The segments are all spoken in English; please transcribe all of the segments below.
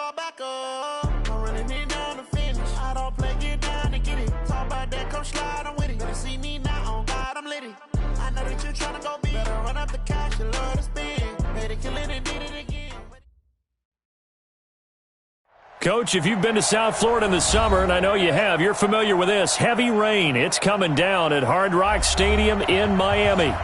go back up. I'm running it down to finish. I don't play, get down to get it. Talk about that, come slide, I'm with it. Better see me now, on God, I'm litty. I know that you're trying to go big. Better run up the cash, you love to spend. Better kill it and did it again. Coach, if you've been to South Florida in the summer, and I know you have, you're familiar with this. Heavy rain. It's coming down at Hard Rock Stadium in Miami.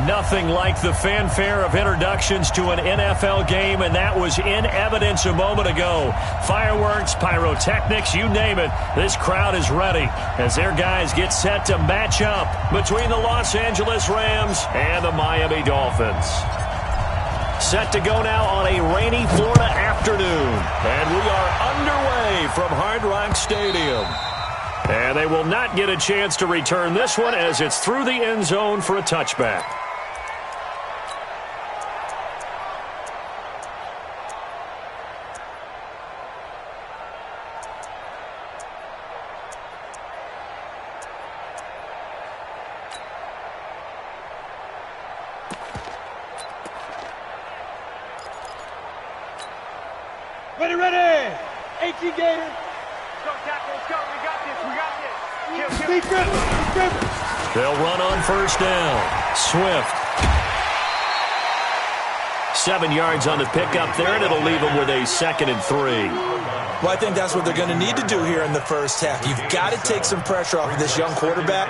Nothing like the fanfare of introductions to an NFL game, and that was in evidence a moment ago. Fireworks, pyrotechnics, you name it. This crowd is ready as their guys get set to match up between the Los Angeles Rams and the Miami Dolphins. Set to go now on a rainy Florida afternoon. And we are underway from Hard Rock Stadium. And they will not get a chance to return this one as it's through the end zone for a touchback. Ready! 18 Gators. Go, tackle, let's go. We got this. They'll run on first down. Swift. 7 yards on the pickup there, and it'll leave them with a 2nd and 3. Well, I think that's what they're going to need to do here in the first half. You've got to take some pressure off of this young quarterback,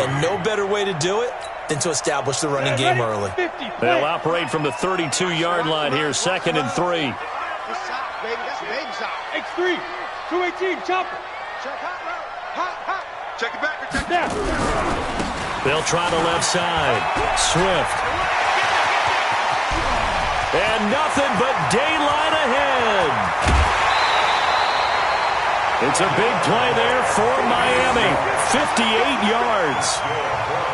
and no better way to do it than to establish the running game early. They'll operate from the 32-yard line here, 2nd and 3. X3, 218, chopper. Check hot. Check it back. Check down. They'll try the left side. Swift. And nothing but daylight ahead. It's a big play there for Miami. 58 yards.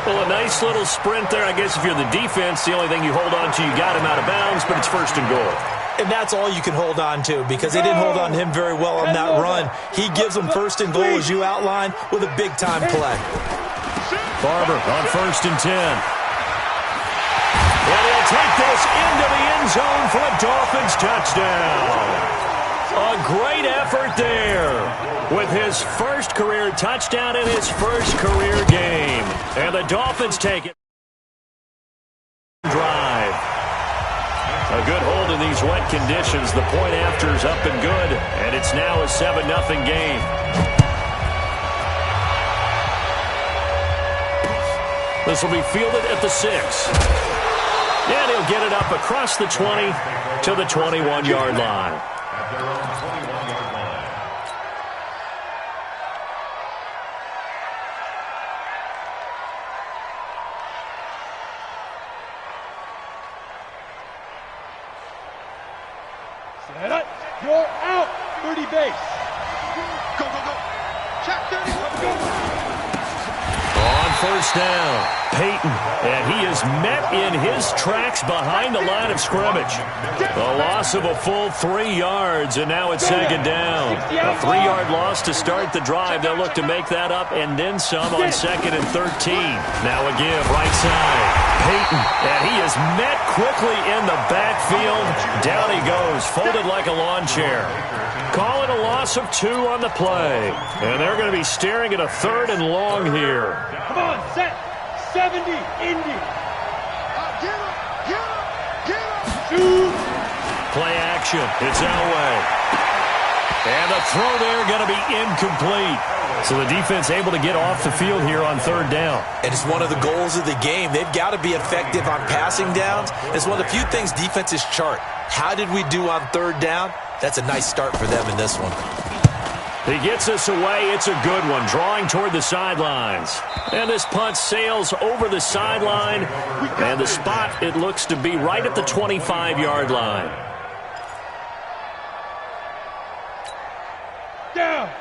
Well, a nice little sprint there. I guess if you're the defense, the only thing you hold on to, you got him out of bounds, but it's 1st and goal. And that's all you can hold on to because they didn't hold on to him very well on that run. He gives them 1st and goal, as you outlined, with a big-time play. Barber on 1st and 10. And he'll take this into the end zone for a Dolphins touchdown. A great effort there with his first career touchdown in his first career game. And the Dolphins take it. Drive. A good hold in these wet conditions. The point after is up and good, and it's now a 7-0 game. This will be fielded at the 6. And he'll get it up across the 20 to the 21-yard line. You're out. 30 base. Go. Check 30. Go. On first down, Peyton, and he is met in his tracks behind the line of scrimmage. A loss of a full 3 yards, and now it's 2nd down. A 3-yard loss to start the drive. They'll look to make that up and then some on 2nd and 13. Now a give, right side. Peyton, and he is met quickly in the backfield. Down he goes, folded like a lawn chair. Call it a loss of 2 on the play. And they're going to be staring at a 3rd and long here. Come on, set. 70, Indy. Get him. Shoot. Play action. It's Elway. And the throw there going to be incomplete. So the defense able to get off the field here on 3rd down. And it's one of the goals of the game. They've got to be effective on passing downs. It's one of the few things defenses chart. How did we do on 3rd down? That's a nice start for them in this one. He gets us away. It's a good one, drawing toward the sidelines. And this punt sails over the sideline. And the spot, it looks to be right at the 25-yard line.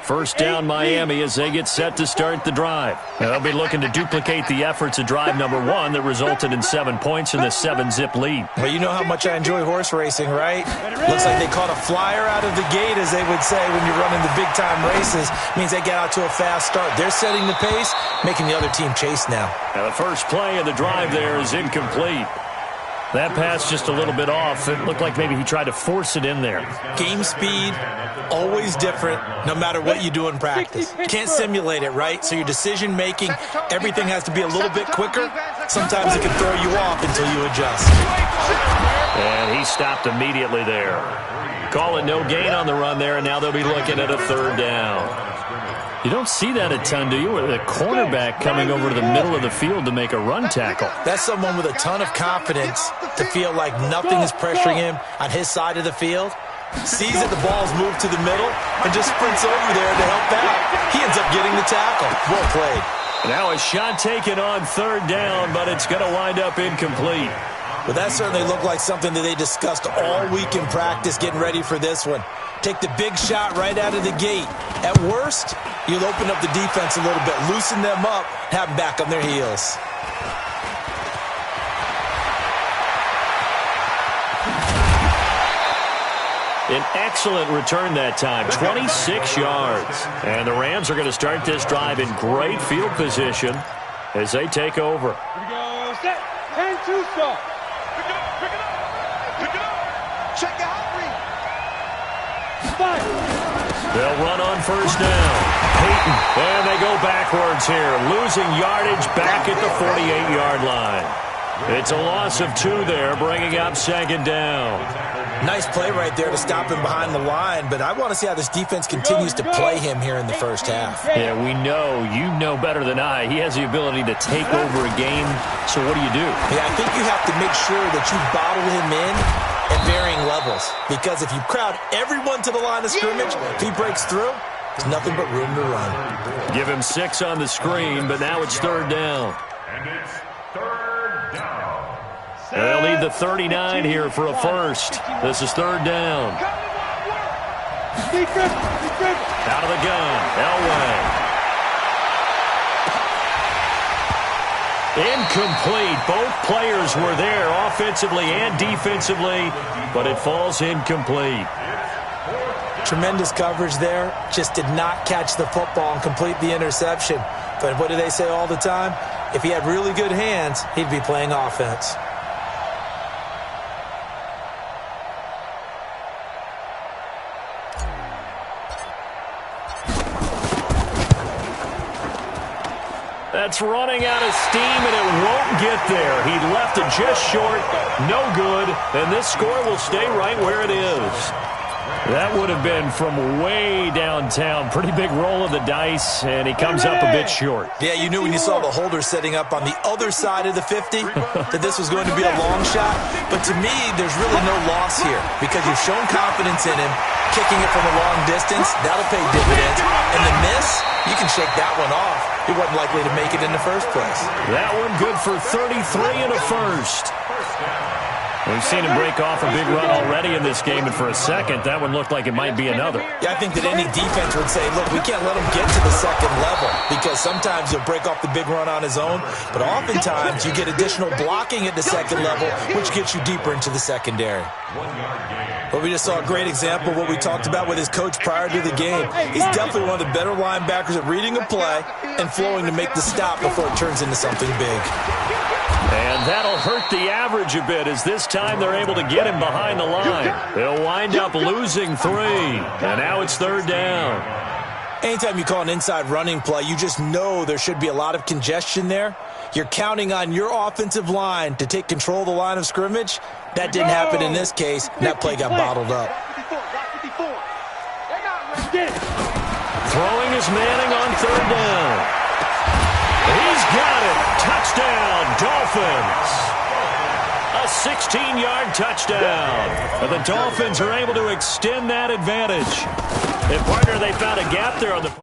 First down, Miami, as they get set to start the drive. Now, they'll be looking to duplicate the efforts of drive number 1 that resulted in 7 points in the 7-zip lead. Well, you know how much I enjoy horse racing, right? Looks like they caught a flyer out of the gate, as they would say when you're running the big-time races. Means they get out to a fast start. They're setting the pace, making the other team chase now. Now, the first play of the drive there is incomplete. That pass just a little bit off. It looked like maybe he tried to force it in there. Game speed, always different, no matter what you do in practice. You can't simulate it, right? So your decision-making, everything has to be a little bit quicker. Sometimes it can throw you off until you adjust. And he stopped immediately there. Call it no gain on the run there, and now they'll be looking at a third down. You don't see that a ton, do you? With a cornerback coming over to the middle of the field to make a run tackle. That's someone with a ton of confidence to feel like nothing is pressuring him on his side of the field. Sees that the ball's moved to the middle and just sprints over there to help out. He ends up getting the tackle. Well played. Now a shot taken on third down, but it's going to wind up incomplete. Well, that certainly looked like something that they discussed all week in practice getting ready for this one. Take the big shot right out of the gate. At worst, you'll open up the defense a little bit, loosen them up, have them back on their heels. An excellent return that time, 26 yards. And the Rams are going to start this drive in great field position as they take over. Here we go, set, and 2 stop. Pick it up. Check out. 5. They'll run on first down. Peyton, and they go backwards here, losing yardage back at the 48-yard line. It's a loss of 2 there, bringing up second down. Nice play right there to stop him behind the line, but I want to see how this defense continues to play him here in the first half. Yeah, we know. You know better than I. He has the ability to take over a game, so what do you do? Yeah, I think you have to make sure that you bottle him in at varying levels, because if you crowd everyone to the line of scrimmage, if he breaks through, there's nothing but room to run. Give him 6 on the screen, but now it's third down. And it's third down. They'll need the 39 here for a first. This is third down. Out of the gun, Elway. Incomplete. Both players were there offensively and defensively, but it falls incomplete. Tremendous coverage there. Just did not catch the football and complete the interception. But what do they say all the time? If he had really good hands, he'd be playing offense. That's running out of steam, and it won't get there. He left it just short, no good, and this score will stay right where it is. That would have been from way downtown. Pretty big roll of the dice, and he comes up a bit short. Yeah, you knew when you saw the holder setting up on the other side of the 50 that this was going to be a long shot. But to me, there's really no loss here because you've shown confidence in him. Kicking it from a long distance, that'll pay dividends. And the miss, you can shake that one off. He wasn't likely to make it in the first place. That one good for 33 and a first. We've seen him break off a big run already in this game, and for a second, that one looked like it might be another. Yeah, I think that any defense would say, look, we can't let him get to the second level because sometimes he'll break off the big run on his own, but oftentimes you get additional blocking at the second level, which gets you deeper into the secondary. But we just saw a great example of what we talked about with his coach prior to the game. He's definitely one of the better linebackers at reading a play and flowing to make the stop before it turns into something big. And that'll hurt the average a bit as this time they're able to get him behind the line. They'll wind up losing 3, and now it's third down. Anytime you call an inside running play, you just know there should be a lot of congestion there. You're counting on your offensive line to take control of the line of scrimmage. That didn't happen in this case, and that play got bottled up. Throwing is Manning on third down. He's got it. Touchdown, Dolphins. A 16-yard touchdown. But the Dolphins are able to extend that advantage. And, partner, they found a gap there on the field.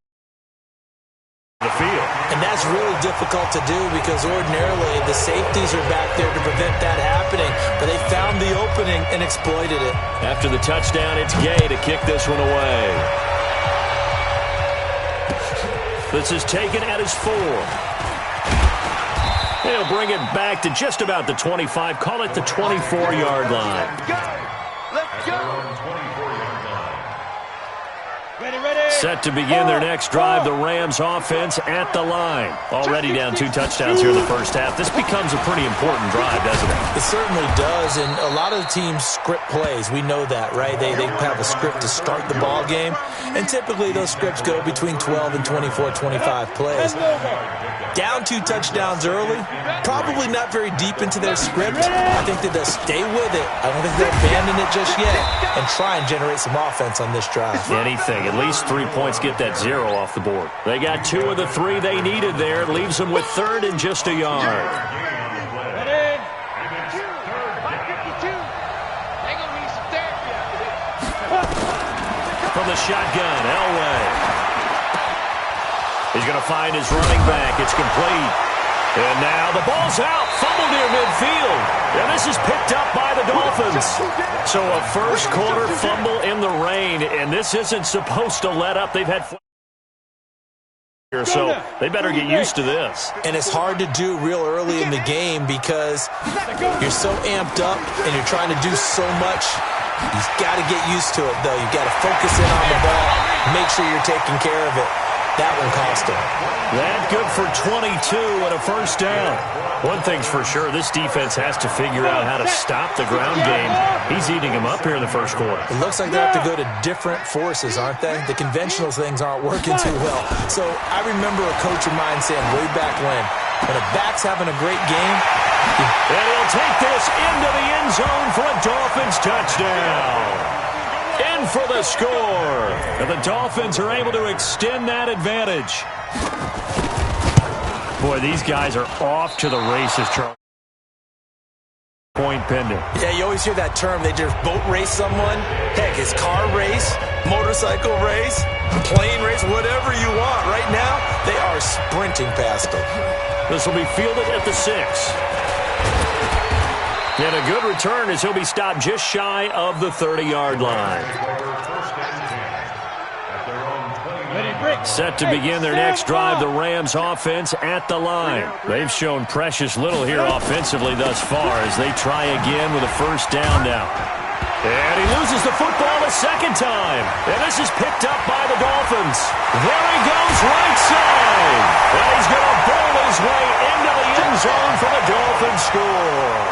And that's really difficult to do because ordinarily the safeties are back there to prevent that happening. But they found the opening and exploited it. After the touchdown, it's Gay to kick this one away. This is taken at his 4. He'll bring it back to just about the 25. Call it the 24-yard line. Let's go. Set to begin their next drive, the Rams offense at the line. Already down 2 touchdowns here in the first half. This becomes a pretty important drive, doesn't it? It certainly does, and a lot of teams script plays. We know that, right? They have a script to start the ball game, and typically those scripts go between 12 and 24, 25 plays. Down 2 touchdowns early, probably not very deep into their script. I think that they'll stay with it. I don't think they'll abandon it just yet and try and generate some offense on this drive. Anything. At least 3 points, get that 0 off the board. They got 2 of the 3 they needed there. Leaves them with 3rd and just a yard. From the shotgun, Elway. He's going to find his running back. It's complete. And now the ball's out. Fumble near midfield. And this is picked up by the Dolphins. So a first-quarter fumble in the rain, and this isn't supposed to let up. They've had here, so they better get used to this. And it's hard to do real early in the game because you're so amped up and you're trying to do so much. You've got to get used to it, though. You've got to focus in on the ball, make sure you're taking care of it. That one cost him. That good for 22 and a first down. One thing's for sure, this defense has to figure out how to stop the ground game. He's eating them up here in the first quarter. It looks like they have to go to different forces, aren't they? The conventional things aren't working too well. So I remember a coach of mine saying way back when a back's having a great game, and he'll take this into the end zone for a Dolphins touchdown. In for the score. And the Dolphins are able to extend that advantage. Boy, these guys are off to the races, Charles. Point pending. Yeah, you always hear that term. They just boat race someone. Heck, it's car race, motorcycle race, plane race, whatever you want. Right now, they are sprinting past them. This will be fielded at the 6. And a good return as he'll be stopped just shy of the 30-yard line. Set to begin their next drive, the Rams offense at the line. They've shown precious little here offensively thus far as they try again with a first down now. And he loses the football a second time. And this is picked up by the Dolphins. There he goes, right side. And he's going to bowl his way into the end zone for the Dolphins score.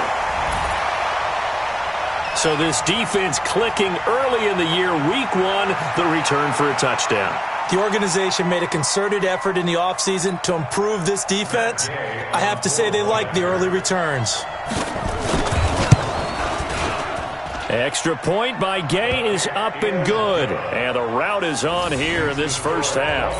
So this defense clicking early in the year, week 1, the return for a touchdown. The organization made a concerted effort in the offseason to improve this defense. I have to say they like the early returns. Extra point by Gay is up and good. And the route is on here in this first half.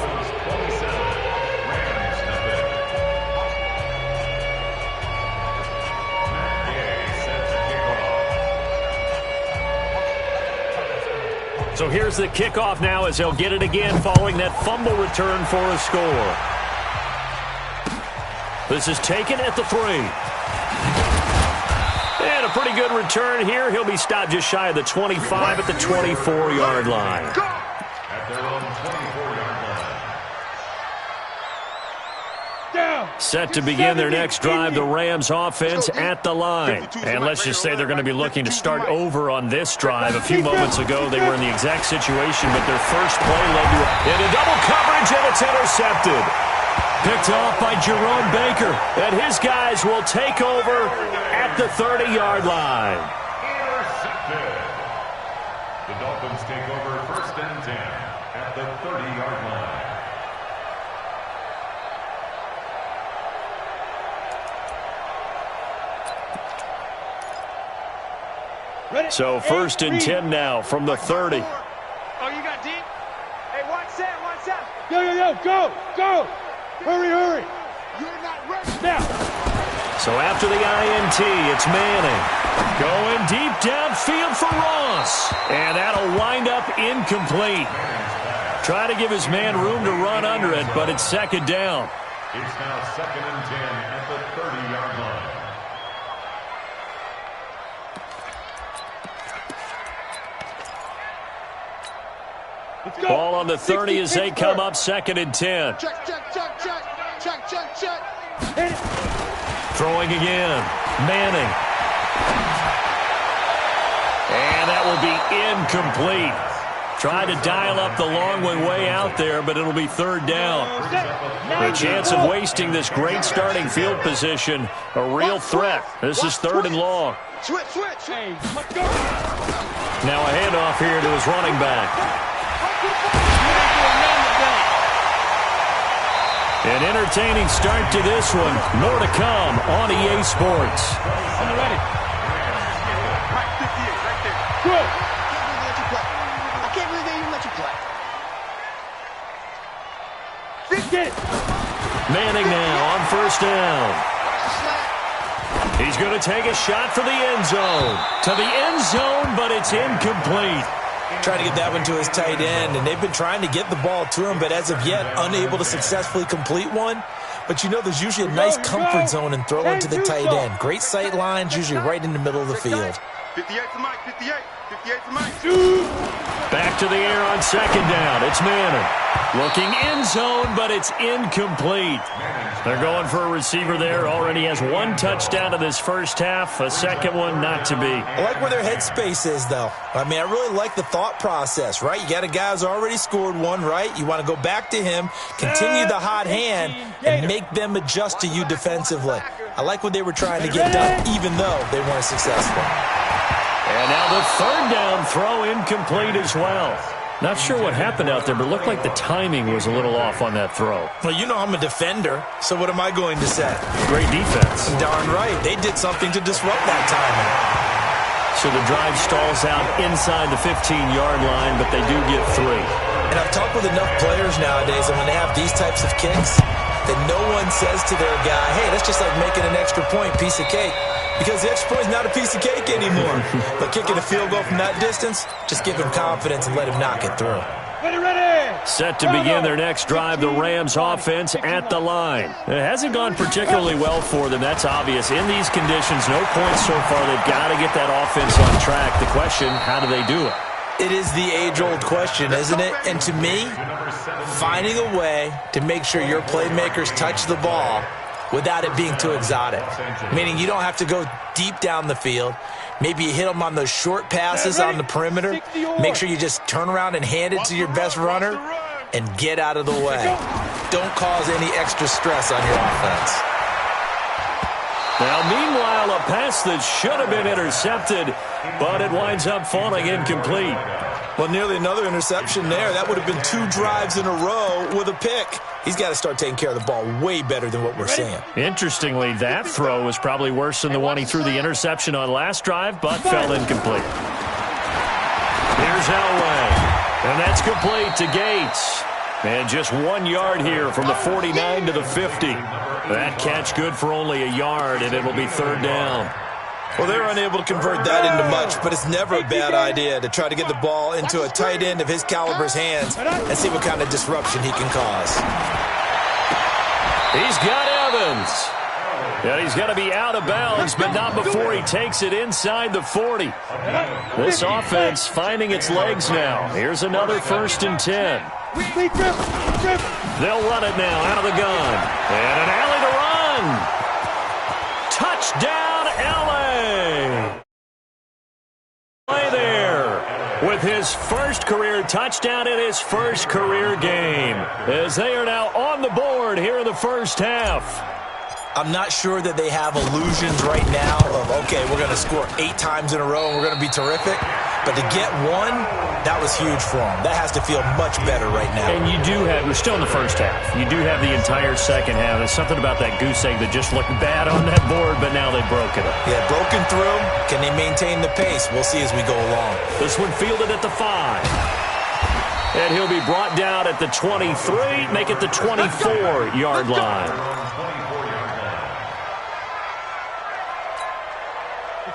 So here's the kickoff now as they'll get it again following that fumble return for a score. This is taken at the 3. And a pretty good return here. He'll be stopped just shy of the 25 at the 24-yard line. At their own 24-yard line. Set to begin their next drive, the Rams offense at the line. And let's just say they're going to be looking to start over on this drive. A few moments ago, they were in the exact situation, but their first play led to into double coverage, and it's intercepted. Picked off by Jerome Baker, and his guys will take over at the 30-yard line. Intercepted. The Dolphins take over 1st and 10 at the 30-yard line. So 1st and 10 now from the 30. Oh, you got deep? Hey, watch that. Go. Hurry. You're not ready. Now. So after the INT, it's Manning. Going deep downfield for Ross. And that'll wind up incomplete. Try to give his man room to run under it, but it's 2nd down. It's now 2nd and 10 at the 30-yard line. Ball on the 30 as they come up 2nd and 10. Check. Throwing again. Manning. And that will be incomplete. Try to dial up the long one way out there, but it'll be third down. The chance of wasting this great starting field position, a real threat. This is third and long. Switch. Hey, let's go. Now a handoff here to his running back. An entertaining start to this one. More to come on EA Sports. I'm ready. Right 58, right there. Good. I can't believe they even let you play. Get it. Manning now on first down. He's going to take a shot for the end zone. To the end zone, but it's incomplete. Trying to get that one to his tight end, and they've been trying to get the ball to him, but as of yet, unable to successfully complete one. But you know, there's usually a nice comfort zone and throw into the tight end. Great sight lines, usually right in the middle of the field. 58 to Mike, 58 to Mike. Back to the air on second down. It's Manning. Looking end zone, but it's incomplete. They're going for a receiver there. Already has one touchdown in this first half. A second one not to be. I like where their headspace is, though. I mean, I really like the thought process, right? You got a guy who's already scored one, right? You want to go back to him, continue the hot hand, and make them adjust to you defensively. I like what they were trying to get done, even though they weren't successful. And now the third down throw incomplete as well. Not sure what happened out there, but it looked like the timing was a little off on that throw. Well, you know I'm a defender, so what am I going to say? Great defense. Darn right. They did something to disrupt that timing. So the drive stalls out inside the 15-yard line, but they do get 3. And I've talked with enough players nowadays, and when they have these types of kicks, that no one says to their guy, hey, that's just like making an extra point, piece of cake. Because the extra point is not a piece of cake anymore. But kicking a field goal from that distance, just give him confidence and let him knock it through. Ready. Set to begin their next drive, the Rams offense at the line. It hasn't gone particularly well for them, that's obvious. In these conditions, no points so far. They've got to get that offense on track. The question, how do they do it? It is the age-old question, isn't it? And to me, finding a way to make sure your playmakers touch the ball without it being too exotic. Meaning you don't have to go deep down the field. Maybe you hit them on those short passes on the perimeter. Make sure you just turn around and hand it to your best runner and get out of the way. Don't cause any extra stress on your offense. Now, meanwhile, a pass that should have been intercepted, but it winds up falling incomplete. Well, nearly another interception there. That would have been 2 drives in a row with a pick. He's got to start taking care of the ball way better than what we're seeing. Interestingly, that throw was probably worse than the one he threw the interception on last drive, but fell incomplete. Here's Elway, and that's complete to Gates. And just 1 yard here from the 49 to the 50. That catch good for only a yard, and it'll be third down. Well, they're unable to convert that into much, but it's never a bad idea to try to get the ball into a tight end of his caliber's hands and see what kind of disruption he can cause. He's got Evans. Yeah, he's got to be out of bounds, but not before he takes it inside the 40. This offense finding its legs now. Here's another 1st and 10. They'll run it now out of the gun. And an alley to run. Touchdown, LA. Play there with his first career touchdown in his first career game, as they are now on the board here in the first half. I'm not sure that they have illusions right now of, okay, we're going to score 8 times in a row and we're going to be terrific. But to get one, that was huge for them. That has to feel much better right now. And you do have, we're still in the first half. You do have the entire second half. There's something about that goose egg that just looked bad on that board, but now they've broken it. Yeah, broken through. Can they maintain the pace? We'll see as we go along. This one fielded at the 5. And he'll be brought down at the 23, make it the 24-yard line.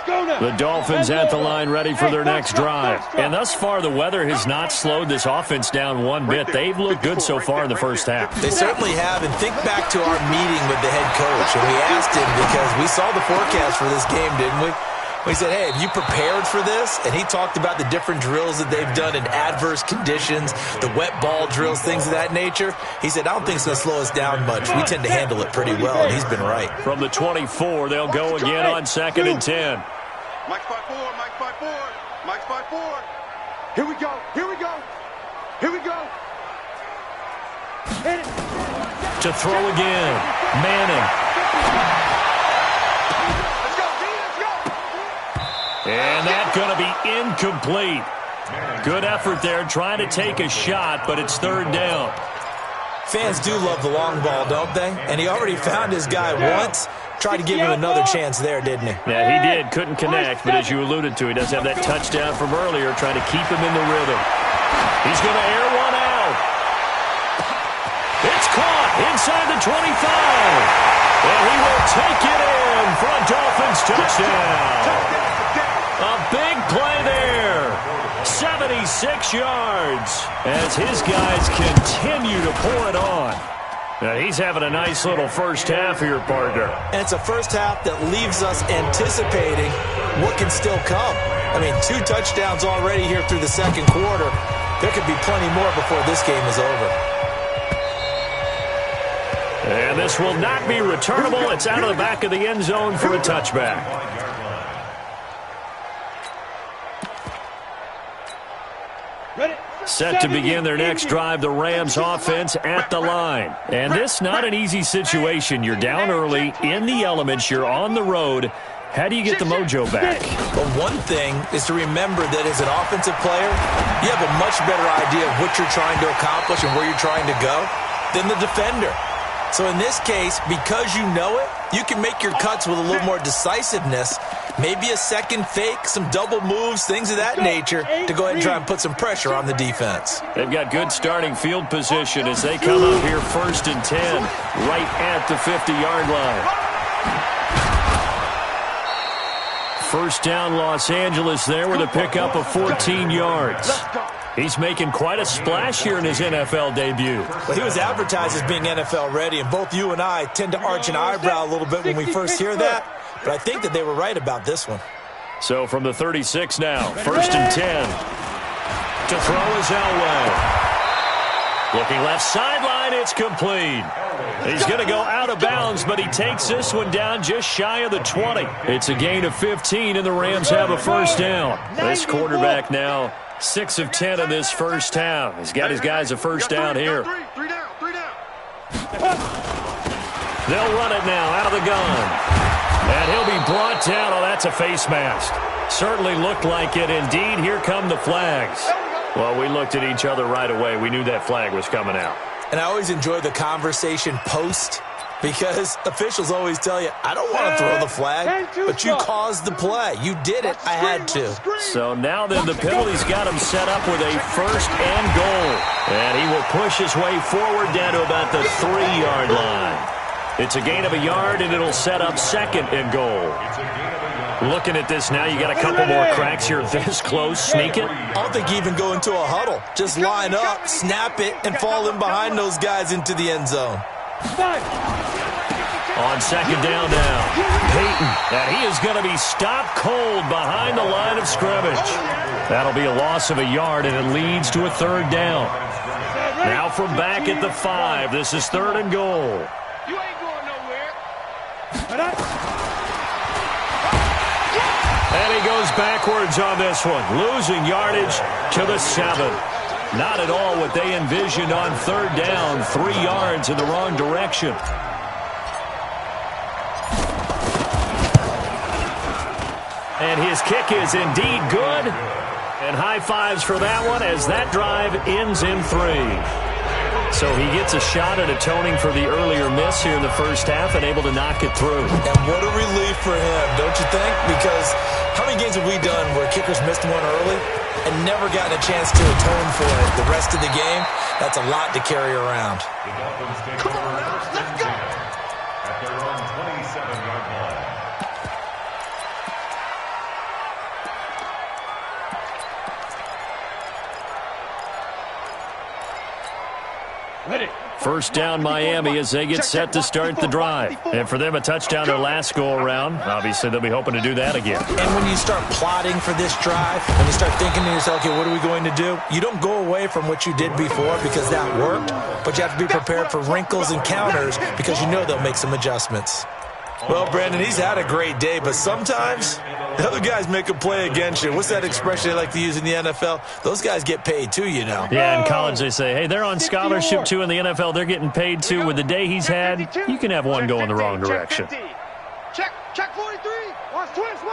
The Dolphins at the line ready for their next drive. And thus far, the weather has not slowed this offense down one bit. They've looked good so far in the first half. They certainly have. And think back to our meeting with the head coach. And we asked him, because we saw the forecast for this game, didn't we? We said, hey, have you prepared for this? And he talked about the different drills that they've done in adverse conditions, the wet ball drills, things of that nature. He said, I don't think it's going to slow us down much. We tend to handle it pretty well, and he's been right. From the 24, they'll go again on 2nd and 10. Mike's 5-4, Mike's 5-4, Mike's 5-4. Here we go. Here we go. Here we go. Hit it. To throw again. Manning. Let's go, D. Let's go. And that's going to be incomplete. Good effort there trying to take a shot, but it's third down. Fans do love the long ball, don't they? And he already found his guy once. Tried to give him another chance there, didn't he? Yeah, he did. Couldn't connect, but as you alluded to, he does have that touchdown from earlier, trying to keep him in the rhythm. He's going to air one out. It's caught inside the 25. And he will take it in for a Dolphins touchdown. A big play there. 76 yards as his guys continue to pour it on. Now he's having a nice little first half here, partner. And it's a first half that leaves us anticipating what can still come. I mean, 2 touchdowns already here through the second quarter. There could be plenty more before this game is over. And this will not be returnable. It's out of the back of the end zone for a touchback. Set to begin their next drive, the Rams offense at the line. And this not an easy situation. You're down early, in the elements, you're on the road. How do you get the mojo back? Well, one thing is to remember that as an offensive player, you have a much better idea of what you're trying to accomplish and where you're trying to go than the defender. So in this case, because you know it, you can make your cuts with a little more decisiveness, maybe a second fake, some double moves, things of that nature, to go ahead and try and put some pressure on the defense. They've got good starting field position as they come up here 1st and 10, right at the 50-yard line. First down, Los Angeles there with a pickup of 14 yards. He's making quite a splash here in his NFL debut. Well, he was advertised as being NFL ready, and both you and I tend to arch an eyebrow a little bit when we first hear that, but I think that they were right about this one. So from the 36 now, 1st and 10. To throw is Elway. Looking left sideline, it's complete. He's going to go out of bounds, but he takes this one down just shy of the 20. It's a gain of 15, and the Rams have a first down. This quarterback now 6 of 10 in this first half. He's got his guys a first down here. Three down. They'll run it now out of the gun. And he'll be brought down. Oh, that's a face mask. Certainly looked like it. Indeed, here come the flags. Well, we looked at each other right away. We knew that flag was coming out. And I always enjoy the conversation post, because officials always tell you, I don't want to throw the flag, but you caused the play. You did it. I had to. So now then the penalty's got him set up with a 1st and goal. And he will push his way forward down to about the 3-yard line. It's a gain of a yard, and it'll set up 2nd and goal. Looking at this now, you got a couple more cracks here this close. Sneak it. I don't think you even go into a huddle. Just line up, snap it, and fall in behind those guys into the end zone. On 2nd down now, Peyton, and he is going to be stopped cold behind the line of scrimmage. That'll be a loss of a yard, and it leads to a 3rd down. Now from back at the 5, this is 3rd and goal. You ain't going nowhere. And he goes backwards on this one, losing yardage to the 7. Not at all what they envisioned on 3rd down, 3 yards in the wrong direction. And his kick is indeed good. And high fives for that one as that drive ends in 3. So he gets a shot at atoning for the earlier miss here in the first half and able to knock it through. And what a relief for him, don't you think? Because how many games have we done where kickers missed one early and never gotten a chance to atone for it the rest of the game? That's a lot to carry around. Come on now, let's go. At their own 27-yard line. Ready. First down Miami as they get set to start the drive. And for them, a touchdown their last go-around. Obviously, they'll be hoping to do that again. And when you start plotting for this drive, when you start thinking to yourself, okay, what are we going to do? You don't go away from what you did before because that worked, but you have to be prepared for wrinkles and counters because you know they'll make some adjustments. Well, Brandon, he's had a great day, but sometimes the other guys make a play against you. What's that expression they like to use in the NFL? Those guys get paid too, you know. Yeah, in college they say, hey, they're on scholarship too. In the NFL, they're getting paid too. With the day he's had, you can have one go in the wrong direction. Check 43. Watch twist.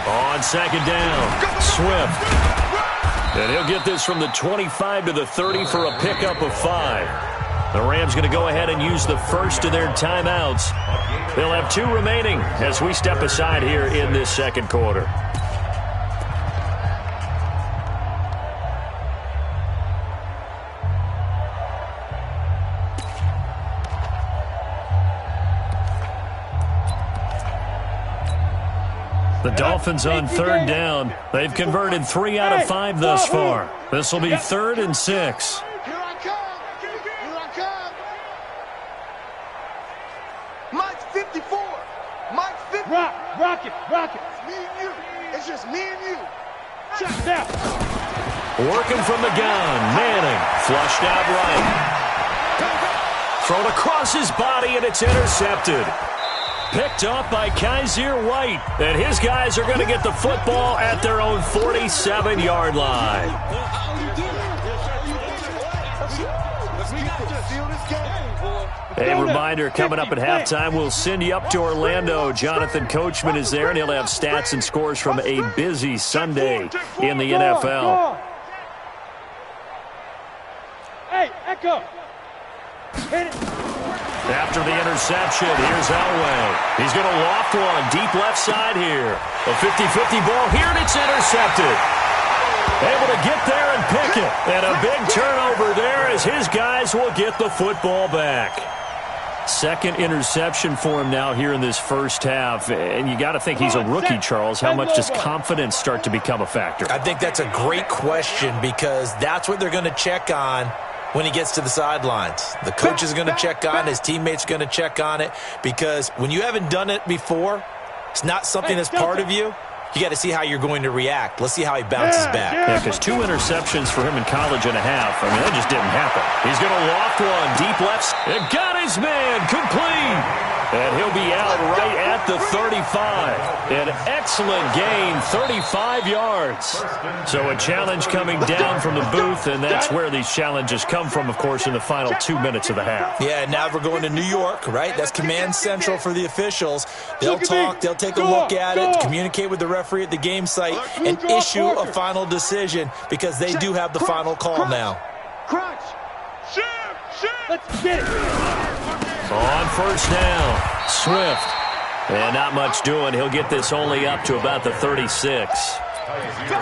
On second down, Swift. And he'll get this from the 25 to the 30 for a pickup of 5. The Rams going to go ahead and use the first of their timeouts. They'll have 2 remaining as we step aside here in this second quarter. The Dolphins on third down. They've converted 3 out of 5 thus far. This will be 3rd and 6. Here I come. Mike's 54. Mike's 50. Rock it. It's me and you. It's just me and you. Check down. Working from the gun. Manning flushed out right. Thrown across his body, and it's intercepted. Picked off by Kaiser White. And his guys are going to get the football at their own 47-yard line. A reminder, coming up at halftime, we'll send you up to Orlando. Jonathan Coachman is there, and he'll have stats and scores from a busy Sunday in the NFL. Hey, Echo. Hit it. After the interception, here's Elway. He's going to loft one deep left side here. A 50-50 ball here, and it's intercepted. Able to get there and pick it. And a big turnover there as his guys will get the football back. Second interception for him now here in this first half. And you got to think he's a rookie, Charles. How much does confidence start to become a factor? I think that's a great question because that's what they're going to check on when he gets to the sidelines. The coach is going to check on it. His teammates are going to check on it because when you haven't done it before, it's not something that's part of you. You got to see how you're going to react. Let's see how he bounces back. Yeah, because 2 interceptions for him in college and a half. I mean, that just didn't happen. He's going to loft one deep left. And got his man complete. And he'll be out right at the 35. An excellent gain, 35 yards. So a challenge coming down from the booth, and that's where these challenges come from, of course, in the final 2 minutes of the half. Yeah, now we're going to New York, right? That's command central for the officials. They'll talk, they'll take a look at it, communicate with the referee at the game site, and issue a final decision because they do have the final call now. Crunch. Let's get it. On first down, Swift. And not much doing. He'll get this only up to about the 36.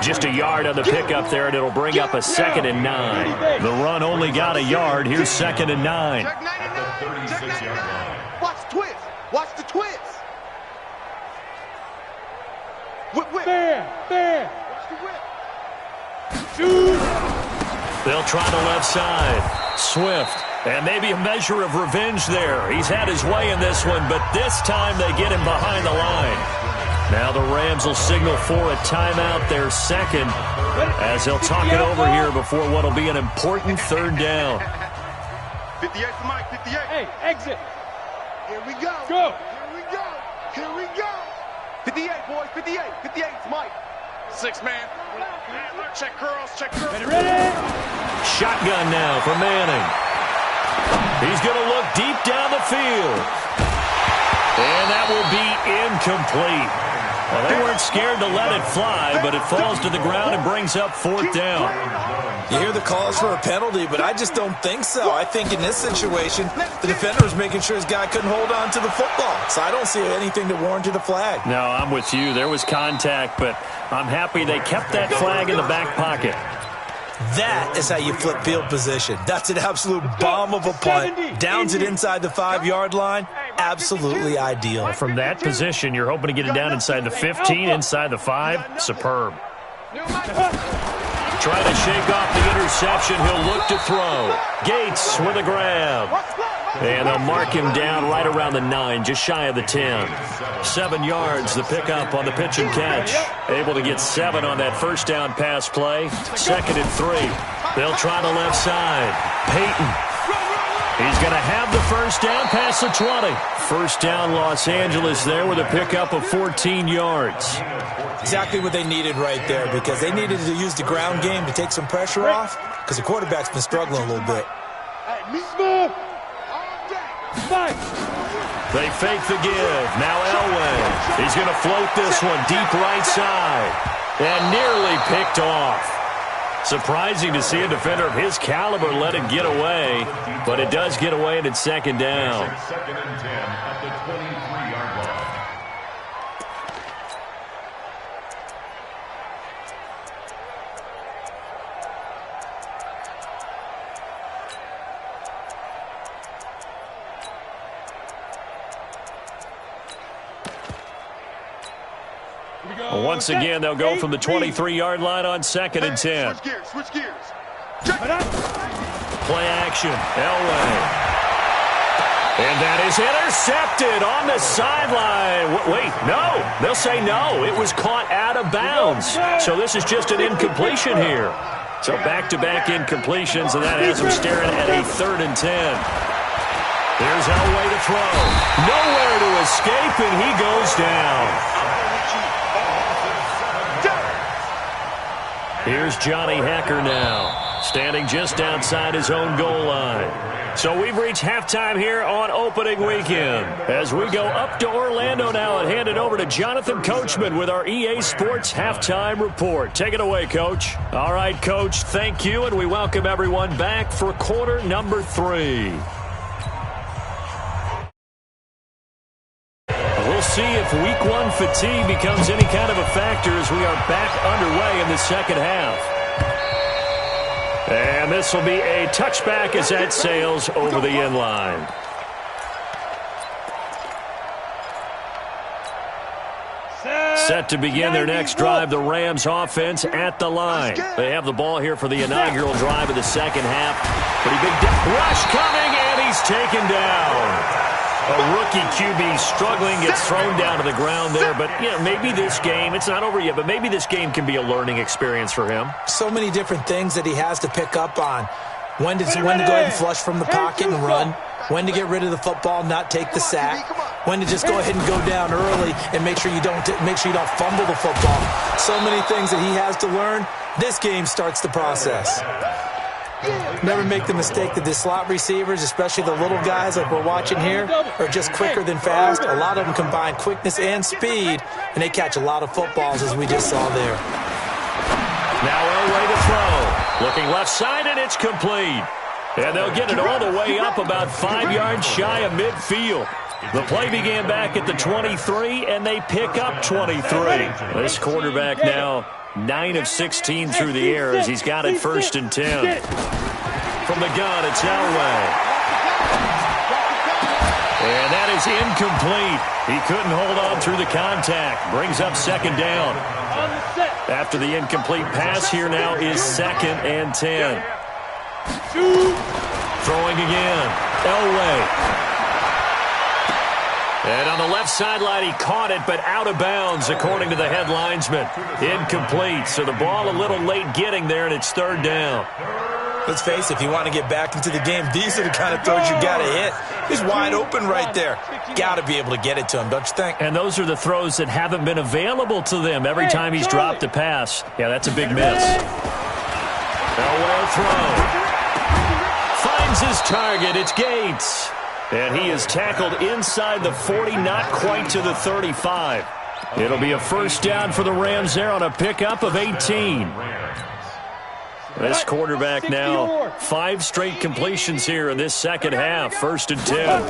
Just a yard on the pickup there, and it'll bring up a 2nd and 9. The run only got a yard. Here's 2nd and 9. Check 99. Watch the twist. Watch the twist. Whip. There. Watch the whip. Shoot. They'll try the left side. Swift. And maybe a measure of revenge there. He's had his way in this one, but this time they get him behind the line. Now the Rams will signal for a timeout, their second, as they'll talk it over here before what will be an important 3rd down. 58 for Mike, 58. Hey, exit. Here we go. Go. Here we go. 58, boys, 58. 58, it's Mike. 6 man. Check curls. Ready? Shotgun now for Manning. He's going to look deep down the field. And that will be incomplete. Well, they weren't scared to let it fly, but it falls to the ground and brings up 4th down. You hear the calls for a penalty, but I just don't think so. I think in this situation, the defender was making sure his guy couldn't hold on to the football. So I don't see anything that warranted a flag. No, I'm with you. There was contact, but I'm happy they kept that flag in the back pocket. That is how you flip field position. That's an absolute bomb of a punt. Downs it inside the 5-yard line. Absolutely ideal. From that position, you're hoping to get it down inside the 15, inside the 5. Superb. Try to shake off the interception. He'll look to throw. Gates with a grab. And they'll mark him down right around the 9, just shy of the 10. 7 yards, the pickup on the pitch and catch. Able to get 7 on that first down pass play. 2nd and 3. They'll try the left side. Peyton. He's going to have the first down past the 20. First down, Los Angeles there with a pickup of 14 yards. Exactly what they needed right there, because they needed to use the ground game to take some pressure off, because the quarterback's been struggling a little bit. They fake the give. Now Elway. He's going to float this one deep right side. And nearly picked off. Surprising to see a defender of his caliber let it get away, but it does get away and it's second down. Second and 10 at the 23-yard line. Once again, they'll go from the 23-yard line on second and 10. Switch gears. Play action. Elway. And that is intercepted on the sideline. Wait, no. They'll say no. It was caught out of bounds. So this is just an incompletion here. So back-to-back incompletions, and that has them staring at a 3rd and 10. There's Elway to throw. Nowhere to escape, and he goes down. Here's Johnny Hecker now, standing just outside his own goal line. So we've reached halftime here on opening weekend. As we go up to Orlando now and hand it over to Jonathan Coachman with our EA Sports Halftime Report. Take it away, Coach. All right, Coach, thank you, and we welcome everyone back for quarter number 3. We'll see if week 1 fatigue becomes any kind of a factor as we are back underway in the second half. And this will be a touchback as that sails over the end line. Set to begin their next drive, the Rams offense at the line. They have the ball here for the inaugural drive of the second half. Pretty big rush coming, and he's taken down. A rookie QB struggling, gets thrown down to the ground there. But, you know, maybe this game, it's not over yet, but maybe this game can be a learning experience for him. So many different things that he has to pick up on. When to go ahead and flush from the pocket and run. When to get rid of the football and not take the sack. When to just go ahead and go down early and make sure you don't fumble the football. So many things that he has to learn. This game starts the process. Never make the mistake that the slot receivers, especially the little guys like we're watching here, are just quicker than fast. A lot of them combine quickness and speed, and they catch a lot of footballs, as we just saw there. Now Elway to throw. Looking left side, and it's complete. And they'll get it all the way up about 5 yards shy of midfield. The play began back at the 23, and they pick up 23. This quarterback now 9 of 16 through the air as he's got it 1st and 10. From the gun, it's Elway. And that is incomplete. He couldn't hold on through the contact. Brings up 2nd down. After the incomplete pass, here now is 2nd and 10. Throwing again. Elway. And on the left sideline, he caught it, but out of bounds, according to the head linesman. Incomplete. So the ball a little late getting there, and it's 3rd down. Let's face it, if you want to get back into the game, these are the kind of throws you got to hit. He's wide open right there. Got to be able to get it to him, don't you think? And those are the throws that haven't been available to them every time he's dropped a pass. Yeah, that's a big miss. Elway throw. Finds his target. It's Gates. And he is tackled inside the 40, not quite to the 35. It'll be a 1st down for the Rams there on a pickup of 18. This quarterback now 5 straight completions here in this second half. 1st and 10.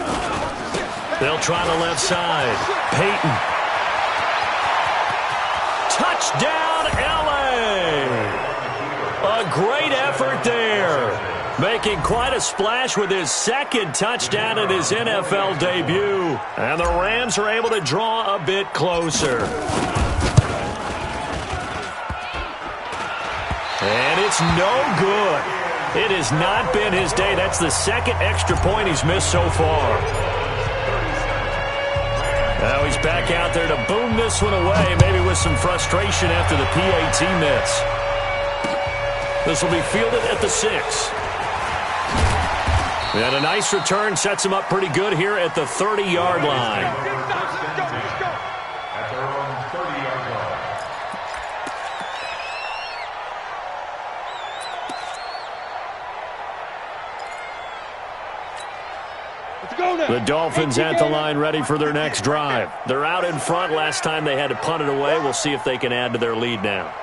They'll try the left side. Peyton. Touchdown, LA! A great effort there. Making quite a splash with his 2nd touchdown in his NFL debut. And the Rams are able to draw a bit closer. And it's no good. It has not been his day. That's the 2nd extra point he's missed so far. Now he's back out there to boom this one away, maybe with some frustration after the PAT miss. This will be fielded at the 6. And a nice return sets him up pretty good here at the 30-yard line. At their own 30-yard line. The Dolphins at the line ready for their next drive. They're out in front. Last time they had to punt it away. We'll see if they can add to their lead now.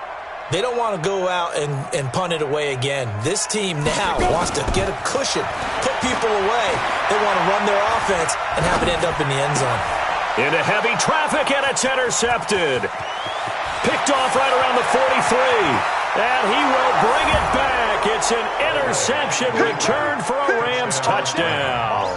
They don't want to go out and punt it away again. This team now wants to get a cushion, put people away. They want to run their offense and have it end up in the end zone. Into heavy traffic, and it's intercepted. Picked off right around the 43. And he will bring it back. It's an interception return for a Rams touchdown.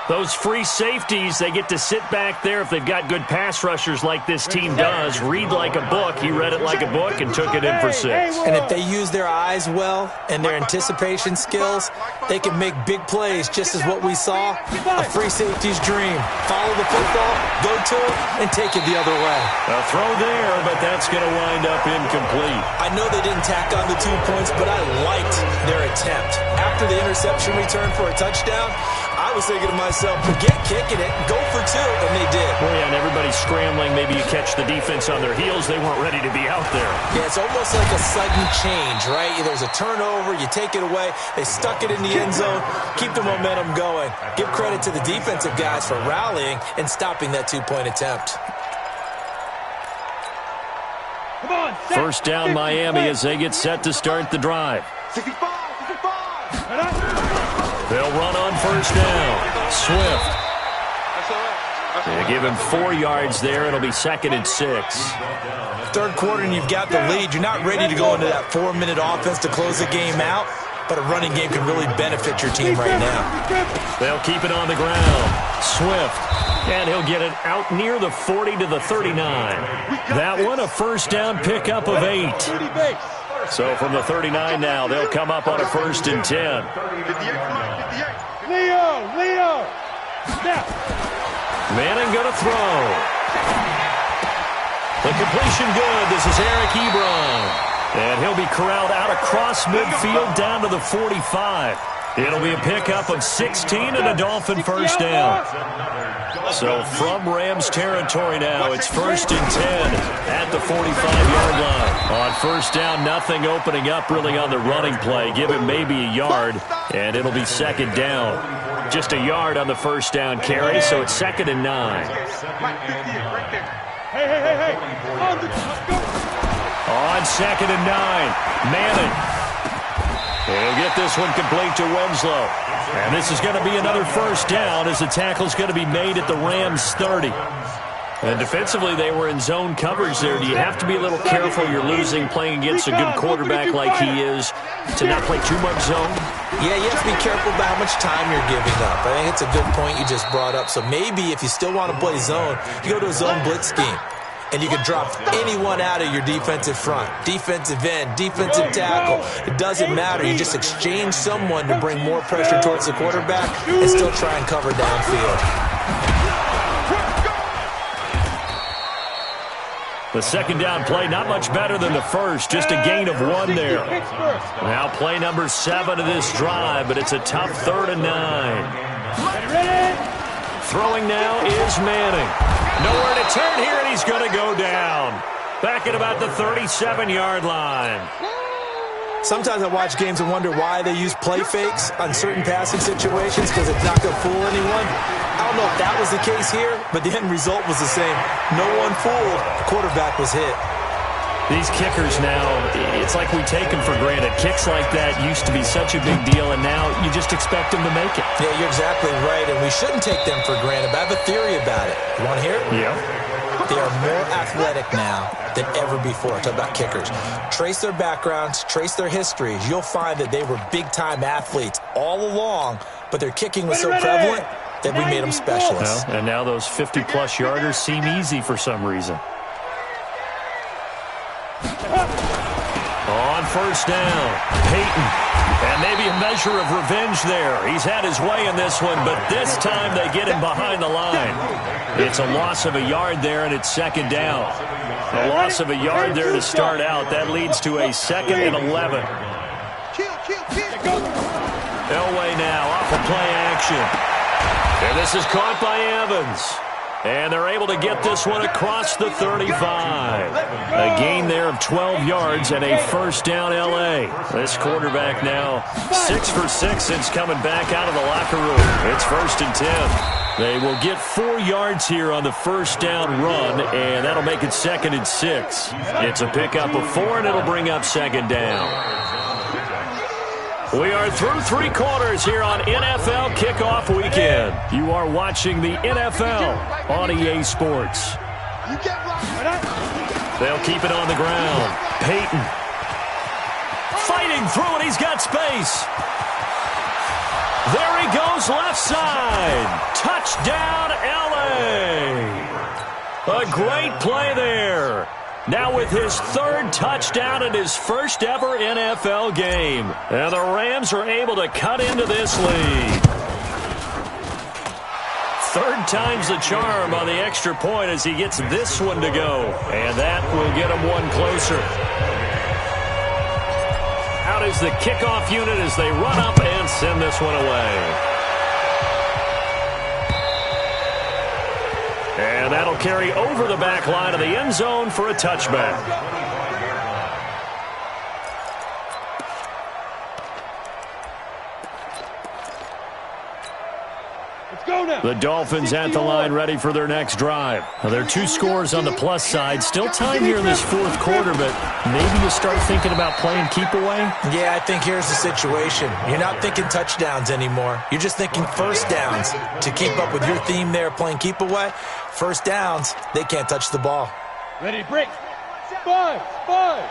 Those free safeties, they get to sit back there if they've got good pass rushers like this team does. Read like a book. He read it like a book and took it in for 6. And if they use their eyes well and their anticipation skills, they can make big plays, just as what we saw. A free safety's dream. Follow the football, go to it, and take it the other way. A throw there, but that's going to wind up incomplete. I know they didn't tack on the 2 points, but I liked their attempt. After the interception return for a touchdown, I was thinking to myself, forget kicking it, go for 2, and they did. Well, yeah, and everybody's scrambling. Maybe you catch the defense on their heels. They weren't ready to be out there. Yeah, it's almost like a sudden change, right? There's a turnover, you take it away, they stuck it in the end zone, keep the momentum going. Give credit to the defensive guys for rallying and stopping that 2-point attempt. First down, Miami, as they get set to start the drive. 65. They'll run on first down. Swift. They give him 4 yards there. It'll be 2nd and 6. Third quarter and you've got the lead. You're not ready to go into that 4-minute offense to close the game out, but a running game can really benefit your team right now. They'll keep it on the ground. Swift. And he'll get it out near the 40 to the 39. That one a first down pickup of 8. So from the 39 now, they'll come up on a 1st and 10. Leo! Snap! Manning going to throw. The completion good. This is Eric Ebron. And he'll be corralled out across midfield down to the 45. It'll be a pickup of 16 and a Dolphin first down. So from Rams territory now, it's 1st and 10 at the 45-yard line. On first down, nothing opening up really on the running play. Give him maybe a yard, and it'll be 2nd down. Just a yard on the first down carry, so it's 2nd and 9. Hey. On 2nd and 9, Manning. He'll get this one complete to Winslow. And this is going to be another first down as the tackle's going to be made at the Rams 30. And defensively, they were in zone coverage there. Do you have to be a little careful? You're losing playing against a good quarterback like he is to not play too much zone? Yeah, you have to be careful about how much time you're giving up. I think it's a good point you just brought up. So maybe if you still want to play zone, you go to a zone blitz scheme. And you can drop anyone out of your defensive front, defensive end, defensive tackle. It doesn't matter. You just exchange someone to bring more pressure towards the quarterback and still try and cover downfield. The 2nd down play, not much better than the first, just a gain of 1 there. Now play number 7 of this drive, but it's a tough 3rd and 9. Throwing now is Manning. Nowhere to turn here, and he's going to go down. Back at about the 37-yard line. Sometimes I watch games and wonder why they use play fakes on certain passing situations because it's not going to fool anyone. I don't know if that was the case here, but the end result was the same. No one fooled. The quarterback was hit. These kickers now, it's like we take them for granted. Kicks like that used to be such a big deal, and now you just expect them to make it. Yeah, you're exactly right, and we shouldn't take them for granted, but I have a theory about it. You want to hear it? Yeah. They are more athletic now than ever before. Talk about kickers. Trace their backgrounds, trace their histories. You'll find that they were big-time athletes all along, but their kicking was so prevalent that we made them specialists. Well, and now those 50-plus yarders seem easy for some reason. On first down, Peyton. And maybe a measure of revenge there. He's had his way in this one, but this time they get him behind the line. It's a loss of a yard there, and it's 2nd down. A loss of a yard there to start out. That leads to a 2nd and 11. Elway now off of play action. And this is caught by Evans. And they're able to get this one across the 35. A gain there of 12 yards and a first down L.A. This quarterback now 6 for 6 since coming back out of the locker room. It's 1st and 10. They will get 4 yards here on the first down run, and that'll make it 2nd and 6. It's a pickup of 4, and it'll bring up 2nd down. We are through 3 quarters here on NFL Kickoff Weekend. You are watching the NFL on EA Sports. They'll keep it on the ground. Peyton fighting through it. He's got space. There he goes left side. Touchdown, L.A. A great play there. Now with his 3rd touchdown in his first ever NFL game. And the Rams are able to cut into this lead. 3rd time's the charm on the extra point as he gets this one to go. And that will get him one closer. Out is the kickoff unit as they run up and send this one away. And that'll carry over the back line of the end zone for a touchback. Let's go now. The Dolphins at the line ready for their next drive. Now, there are 2 scores on the plus side. Still time here in this 4th quarter, but maybe you start thinking about playing keep away? Yeah, I think here's the situation. You're not thinking touchdowns anymore. You're just thinking first downs. To keep up with your theme there, playing keep away, first downs, they can't touch the ball. Ready, break. 5. 5.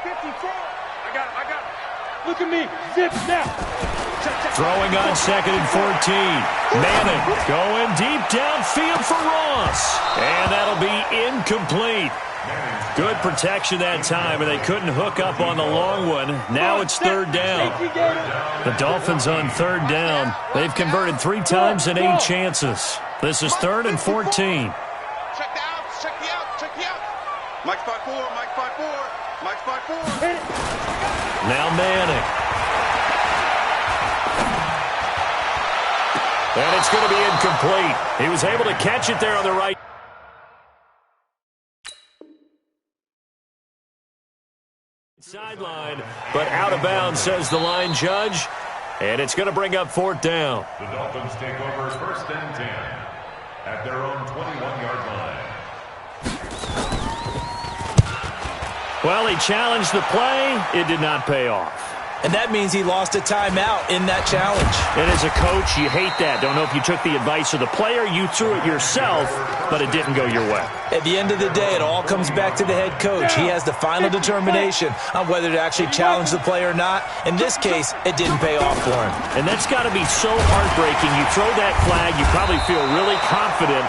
54. I got him. Look at me. Zip now. Throwing on 2nd and 14. Manning going deep downfield for Ross. And that'll be incomplete. Good protection that time, and they couldn't hook up on the long one. Now it's 3rd down. The Dolphins on 3rd down. They've converted 3 times and 8 chances. This is 3rd and 14. Check the outs. Check the out. Check the out. Mike's 5-4. Mike's 5-4. Mike's 5-4. Now Manning. And it's going to be incomplete. He was able to catch it there on the right sideline, but out of bounds, says the line judge. And it's going to bring up 4th down. The Dolphins take over 1st and 10 at their own 21-yard line. Well, he challenged the play. It did not pay off. And that means he lost a timeout in that challenge. And as a coach, you hate that. Don't know if you took the advice of the player. You threw it yourself, but it didn't go your way. At the end of the day, it all comes back to the head coach. He has the final determination on whether to actually challenge the play or not. In this case, it didn't pay off for him. And that's got to be so heartbreaking. You throw that flag, you probably feel really confident,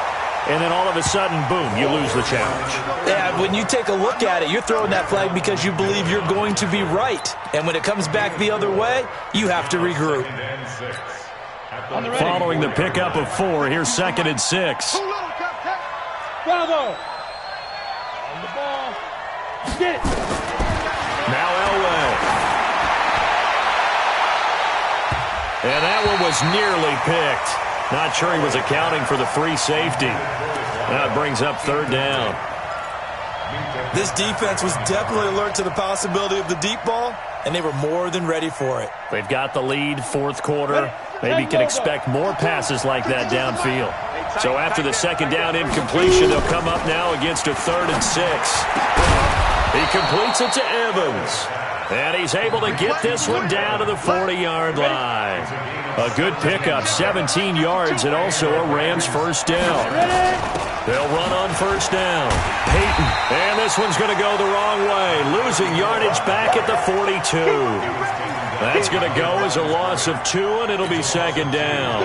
and then all of a sudden, boom, you lose the challenge. Yeah, when you take a look at it, you're throwing that flag because you believe you're going to be right. And when it comes back the other way, you have to regroup. Following the pickup of 4, here's 2nd and 6. Bravo. On the ball. Get it. Now Elway. And that one was nearly picked. Not sure he was accounting for the free safety. That brings up 3rd down. This defense was definitely alert to the possibility of the deep ball, and they were more than ready for it. They've got the lead, 4th quarter. Maybe can expect more passes like that downfield. So after the 2nd down incompletion, they'll come up now against a 3rd and 6. He completes it to Evans. And he's able to get this one down to the 40-yard line. A good pickup, 17 yards, and also a Rams first down. They'll run on 1st down. Peyton, and this one's going to go the wrong way, losing yardage back at the 42. That's going to go as a loss of 2, and it'll be 2nd down.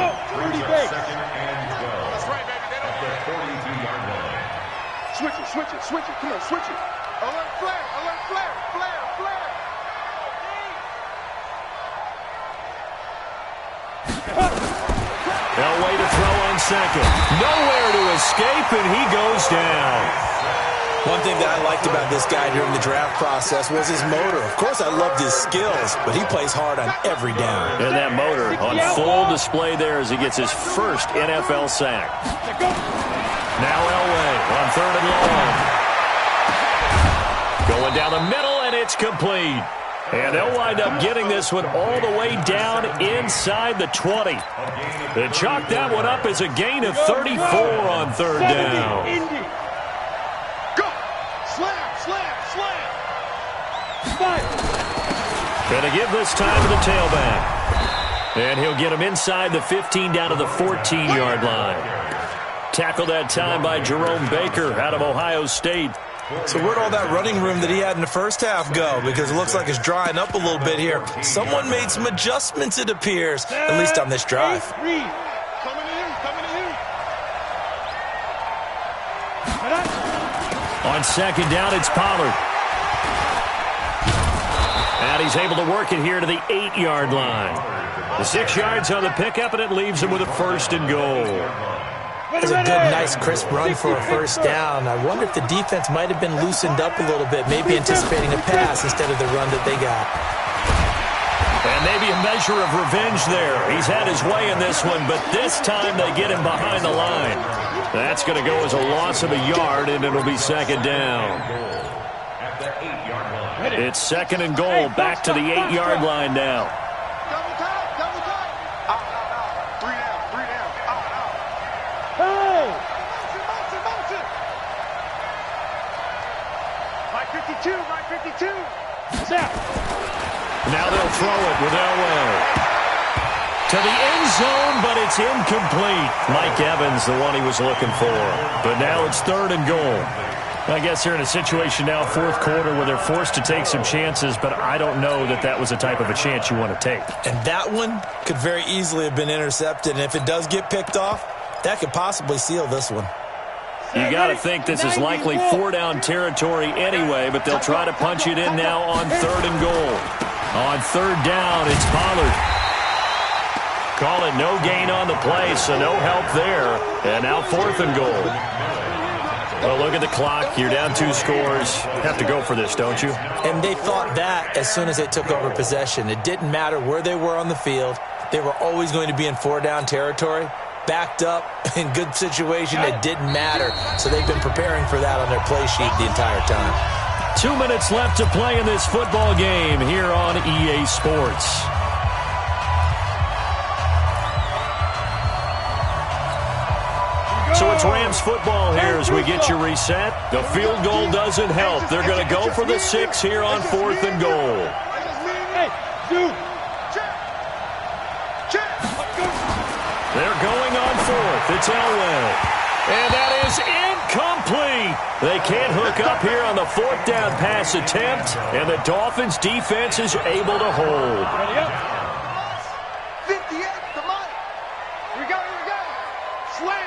Switch it. Come on, switch it. Alert flare. Elway to throw on 2nd. Nowhere to escape, and he goes down. One thing that I liked about this guy during the draft process was his motor. Of course, I loved his skills, but he plays hard on every down. And that motor on full display there as he gets his first NFL sack. Now Elway on 3rd and long. Going down the middle, and it's complete. And they'll wind up getting this one all the way down inside the 20. They chalk that one up as a gain of 34 on 3rd down. Go! Slam, slam, slam! Gonna give this time to the tailback. And he'll get him inside the 15 down to the 14-yard line. Tackled that time by Jerome Baker out of Ohio State. So where'd all that running room that he had in the first half go? Because it looks like it's drying up a little bit here. Someone made some adjustments, it appears, at least on this drive. Coming in, coming in. On 2nd down, it's Pollard. And he's able to work it here to the 8-yard line. The 6 yards on the pickup, and it leaves him with a 1st and goal. It's a good, nice, crisp run for a 1st down. I wonder if the defense might have been loosened up a little bit, maybe anticipating a pass instead of the run that they got. And maybe a measure of revenge there. He's had his way in this one, but this time they get him behind the line. That's going to go as a loss of a yard, and it'll be 2nd down. It's 2nd and goal, back to the 8-yard line now. Double time, double time. Out. 3 down, out. Hey! Motion. Right 52, right 52. Snap! Now they'll throw it with Elway. To the end zone, but it's incomplete. Mike Evans, the one he was looking for. But now it's 3rd and goal. I guess they're in a situation now, 4th quarter, where they're forced to take some chances, but I don't know that that was the type of a chance you want to take. And that one could very easily have been intercepted, and if it does get picked off, that could possibly seal this one. You got to think this is likely 4-down territory anyway, but they'll try to punch it in now on 3rd and goal. On 3rd down, it's Pollard. Call it no gain on the play, so no help there. And now 4th and goal. Well, look at the clock. You're down 2 scores. Have to go for this, don't you? And they thought that as soon as they took over possession. It didn't matter where they were on the field. They were always going to be in 4-down territory. Backed up, in good situation, it didn't matter. So they've been preparing for that on their play sheet the entire time. 2 minutes left to play in this football game here on EA Sports. So it's Rams football here as we get you reset. The field goal doesn't help. They're going to go for the 6 here on 4th and goal. Hey, dude! They're going on 4th. It's Elway. And that is incomplete. They can't hook up here on the 4th down pass attempt, and the Dolphins defense is able to hold. Ready up. 58, the money. Here we go. Slam.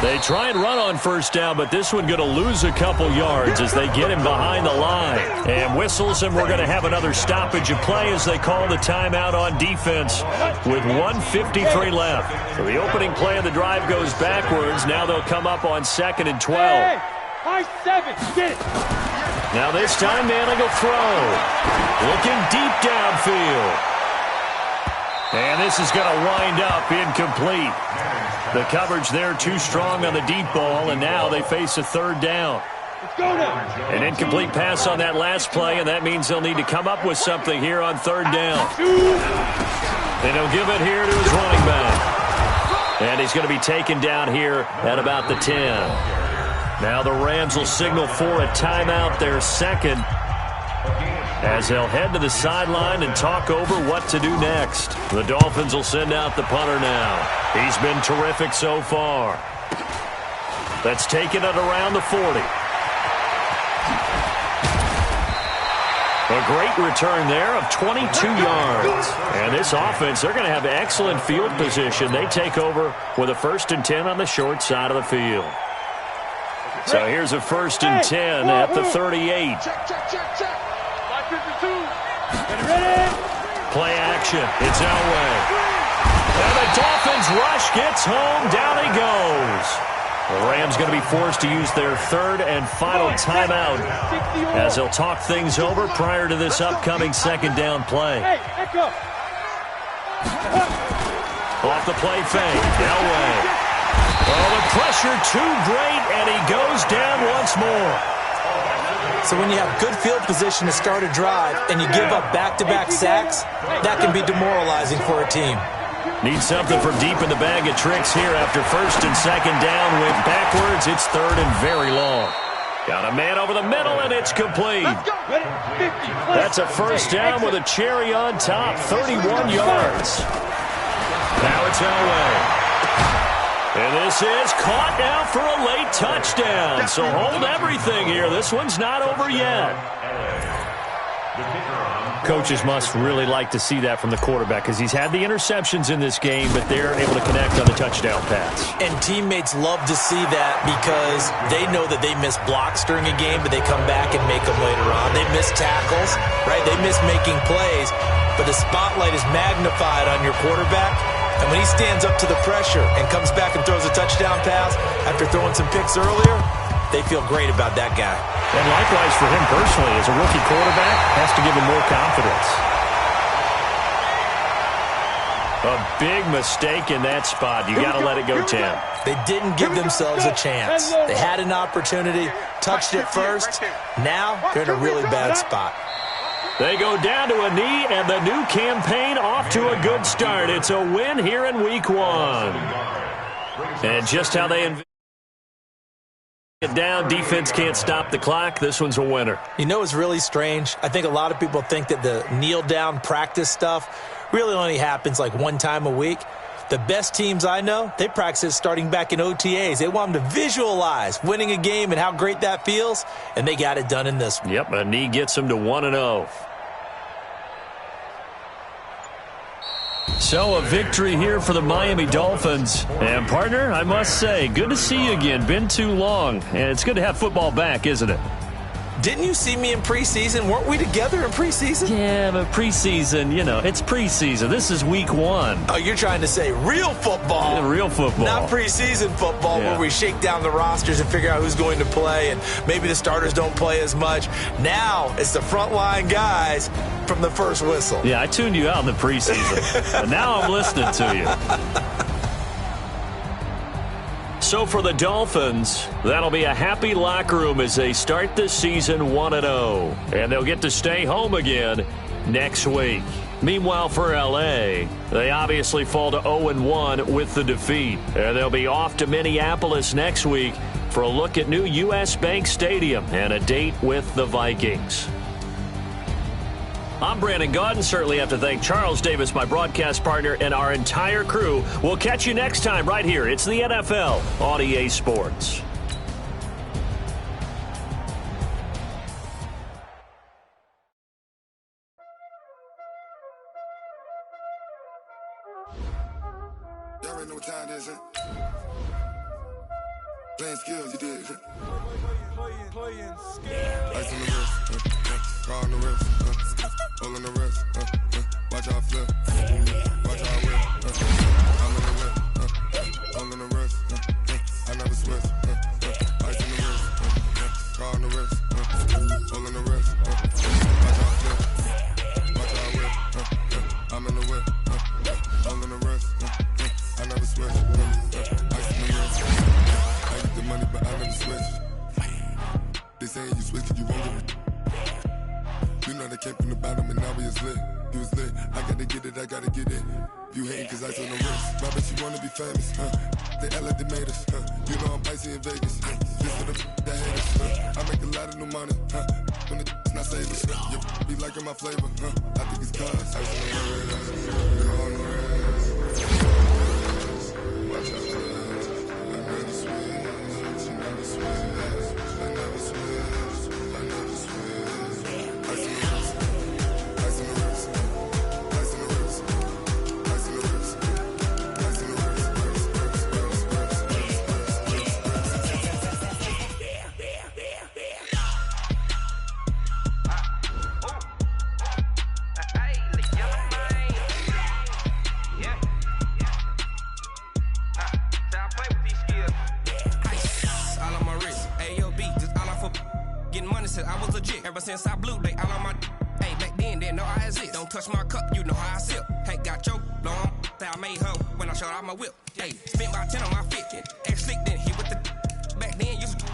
They try and run on 1st down, but this one going to lose a couple yards as they get him behind the line. And whistles, and we're going to have another stoppage of play as they call the timeout on defense with 1:53 left. So the opening play of the drive goes backwards. Now they'll come up on 2nd and 12. Hey! High 7, get it! Now this time Manning will throw. Looking deep downfield. And this is going to wind up incomplete. The coverage there too strong on the deep ball, and now they face a 3rd down. Let's go now! An incomplete pass on that last play, and that means they'll need to come up with something here on 3rd down. And he'll give it here to his running back. And he's going to be taken down here at about the 10. Now the Rams will signal for a timeout, their 2nd, as they'll head to the sideline and talk over what to do next. The Dolphins will send out the punter now. He's been terrific so far. That's taken it around the 40. A great return there of 22 yards. And this offense, they're going to have excellent field position. They take over with a 1st and 10 on the short side of the field. So here's a 1st and 10 at the 38. Check. 52. Ready? Play action. It's Elway. And the Dolphins rush gets home. Down he goes. The Rams going to be forced to use their third and final timeout as they'll talk things over prior to this upcoming second down play. Hey, echo. Off the play fake. Elway. Oh, the pressure too great, and he goes down once more. So when you have good field position to start a drive and you give up back-to-back sacks, that can be demoralizing for a team. Need something for deep in the bag of tricks here after first and second down. Went backwards. It's third and very long. Got a man over the middle, and it's complete. That's a first down with a cherry on top. 31 yards. Now it's Elway. And this is caught now for a late touchdown. So hold everything here. This one's not over yet. Coaches must really like to see that from the quarterback because he's had the interceptions in this game, but they're able to connect on the touchdown pass. And teammates love to see that because they know that they miss blocks during a game, but they come back and make them later on. They miss tackles, right? They miss making plays, but the spotlight is magnified on your quarterback. And when he stands up to the pressure and comes back and throws a touchdown pass after throwing some picks earlier, they feel great about that guy. And likewise for him personally, as a rookie quarterback, has to give him more confidence. A big mistake in that spot. You got to let it go, Tim. They didn't give themselves a chance. They had an opportunity, touched it first. Now they're in a really bad spot. They go down to a knee, and the new campaign off to a good start. It's a win here in Week 1. And just how they it down, defense can't stop the clock. This one's a winner. You know what's really strange? I think a lot of people think that the kneel-down practice stuff really only happens like one time a week. The best teams I know, they practice it starting back in OTAs. They want them to visualize winning a game and how great that feels, and they got it done in this one. Yep, a knee gets them to 1-0. So a victory here for the Miami Dolphins. And, partner, I must say, good to see you again. Been too long. And it's good to have football back, isn't it? Didn't you see me in preseason? Weren't we together in preseason? Yeah, but preseason, you know, it's preseason. This is Week 1. Oh, you're trying to say real football. Yeah, real football. Not preseason football where we shake down the rosters and figure out who's going to play and maybe the starters don't play as much. Now it's the frontline guys from the first whistle. Yeah, I tuned you out in the preseason. And now I'm listening to you. So for the Dolphins, that'll be a happy locker room as they start this season 1-0. And they'll get to stay home again next week. Meanwhile, for L.A., they obviously fall to 0-1 with the defeat. And they'll be off to Minneapolis next week for a look at new U.S. Bank Stadium and a date with the Vikings. I'm Brandon Gaudin. Certainly have to thank Charles Davis, my broadcast partner, and our entire crew. We'll catch you next time right here. It's the NFL on EA Sports. Y'all already know what time it is, huh? Playing skills, you did. Playing skills. Ice on the wrist, car on the wrist, hole in the wrist, watch how I flip, watch how I whip, I'm in the whip, hole in the wrist, I never switch, ice on the wrist, car on the wrist, hole in the wrist, watch how I flip, watch how I whip, I'm in the whip, hole in the wrist, I never switch, ice on the wrist, I get the money but I never switch. They saying you switch 'cause you won't get it. You know they came from the bottom and now we is lit. You was lit, I gotta get it, I gotta get it. You hating 'cause ice on the wrist. Why bet you wanna be famous, huh? They act like they made us, huh? You know I'm icy in Vegas, This for the that hate us, I make a lot of new money, huh? When the not savers, you be liking my flavor, huh? I think it's cause ice on the wrist, on the wrist. Watch out, I never switch, you never switch. Getting money since I was legit. Ever since I blew, they all on my. Hey, back then, didn't know I exist. Don't touch my cup, you know how I sip. Hey, got your long that I made her when I showed out my whip. Hey, spent about 10 on my fit. Ex slick, then hit with the. Back then, used to